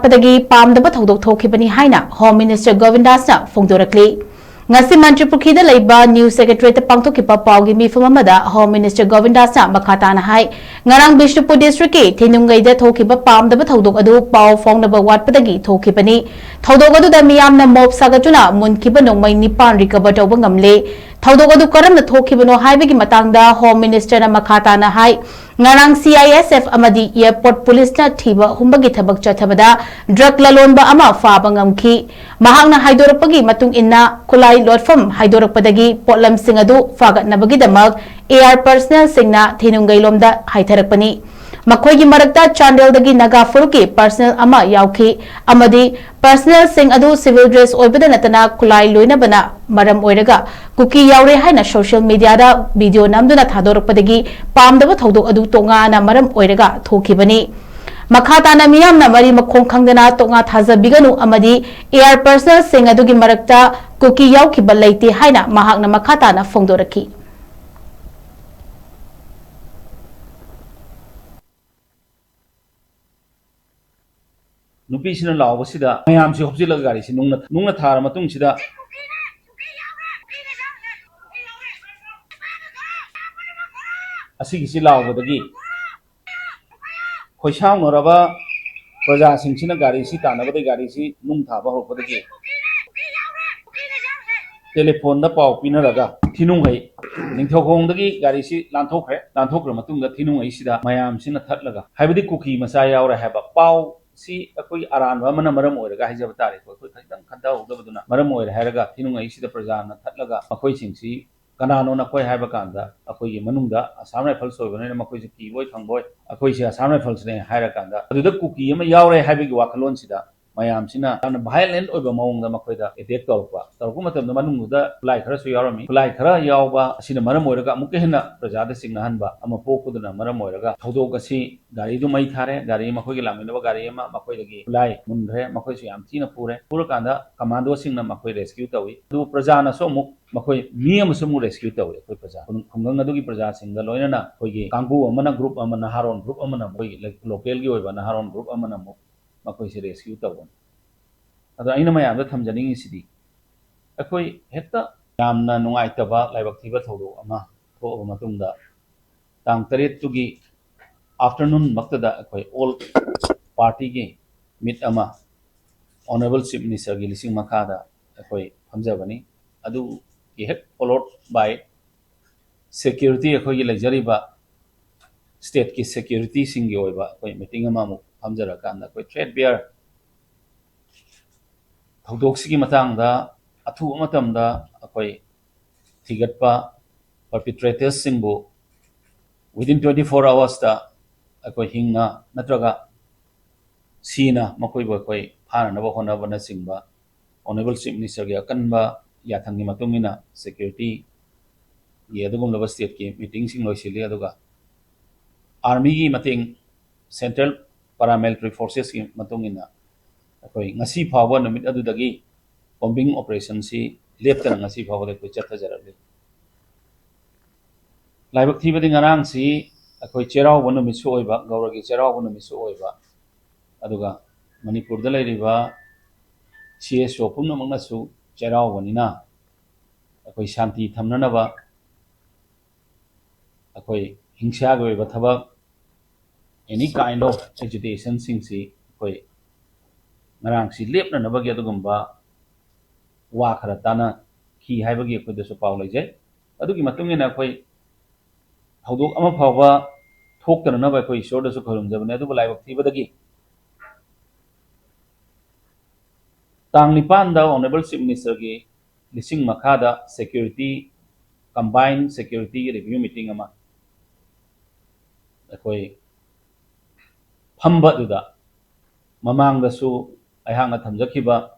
Watpadagi Pamdaba Thoudok Thokkhibani Haina, Home Minister Govindas na Phongdorakli. Ngasi manipur da laiba New Secretary pangthokipa paugi mifum amada Home Minister Govindas na makata na hai ngarang Bishnupur District ki thinungai da thokiba Pamdaba Thoudok adu Pao Phaonaba Watpadagi Thokkhibani Thoudok adu da miyamna mob sagatuna munkiba nongmai nipan recover tawba ngamle Thoudok adu karamna thokhibano haibagi matangda Home Minister na makata na hai ngarang CISF amadi airport police na thiba humbagi thabak chathabada drug lalonba ama faba ngamki mahakna haidorakpagi matung inna kulai lotfam haidorakpadagi potlam sing adu fagatnabagi damak AR personnel singna thinungai lomda haitharakpani makhoi marakta chandeldagi naga furuki personnel ama yauki amadi personnel sing adu civil dress oibada natana kulai loinabana maram oiraga kuki yaure haina social media da video namduna thadorakpadagi Pamdaba Thoudok adu tonga na maram oiraga thokhibani makata na miyamna mari makhong khangdana tonga thazabiganu amadi AR personnel sing adugi marakta kuki yaukiba leite haina mahakna makata na Phongdorakli nupi sina law basida mayam si hobji lag gari si nungna thar matung sida asigi si law bodagi khoisang noraba praja sing sina gari si tana bade gari si nung thaba hok bodagi telephone da paw pina raga thinung hai ningthokong dagi gari si lanthokra matung da thinung hai sida mayam sina thatlaga haibadi kuki masa yaura haba paw si akoi aranwa mana maram oiraga haijaba tare ko khitang khanda hogdabaduna maram oira haraga thinung ai sida prajana thatlaga akoi singsi kanano na koi haiba kanda akoi gi manungda Assam Rifles oibane makoi si ki boi thangboy akoi si Assam Rifles ne haira kanda aduda kuki ama yaure haibagi wakalon sida mayam sina ana violent oiba maungda makoida attack torpa matamda manungda kulai khara su yarami kulai khara yawba asina maram oiraga amuke hena prajada singna hanba ama pokuduna maram oiraga Thoudok asi gari du mai thare gari makoi gi laminaba gari ama makoi dagi kulai mundre makoi su yam thina pura kanda commando singna makoi rescue tawi du prajana so muk makoi mi ama su mu rescue tawi koi praja khungang adugi praja singda loinana koi gi kanggu amana group amana haron group amana koi local gi oiba na haron group amana muk makoi si rescue tawon ado aina mayam da thamjani sidi akoi hekta yamna nungai taba laibak thiba Thoudok ama tho matungda tang taret tugi afternoon maktada akoi all party gi meet ama honorable chief minister gi lising makada akoi phamjabani adu ki hek followed by security akoi gi lejariba state ki security singi oiba akoi meeting ama mu phamjara kanda akoi threat bear Thoudok sigi matangda athu matamda akoi thigatpa perpetrators singbu within 24 hours da akoi hingna natraga sina makoi bo akoi phana naba hona bana singba honorable chief minister gi akanba yathangi matungina security ye adugum laba state ki meeting sing loisili aduga army gi mating central paramilitary forces ki matungina akoi ngasi phawa numit adudagi bombing operation si leptana ngasi phawa de koi chathajarali laibak thibadi ngarang si akoi cherau banu misu oiba gauragi cherau banu misu oiba aduga manipur da lairiba CSO pumna mangna su cherau banina akoi shanti thamnana ba akoi hingsa ga oiba thabak any kind of agitation singsi akoi ngarang si lepna nabagi adugumba wa khara tana ki haibagi akoi da su paw leje adugi matungina akoi Thoudok ama phawa thoktana na ba akoi ishor da su khurung jabane adu laibak thibadagi tang nipan da honorable chief minister gi lising makhada security combined security review meeting ama akoi phamba duda mamang da su ayhangna thamjakhiba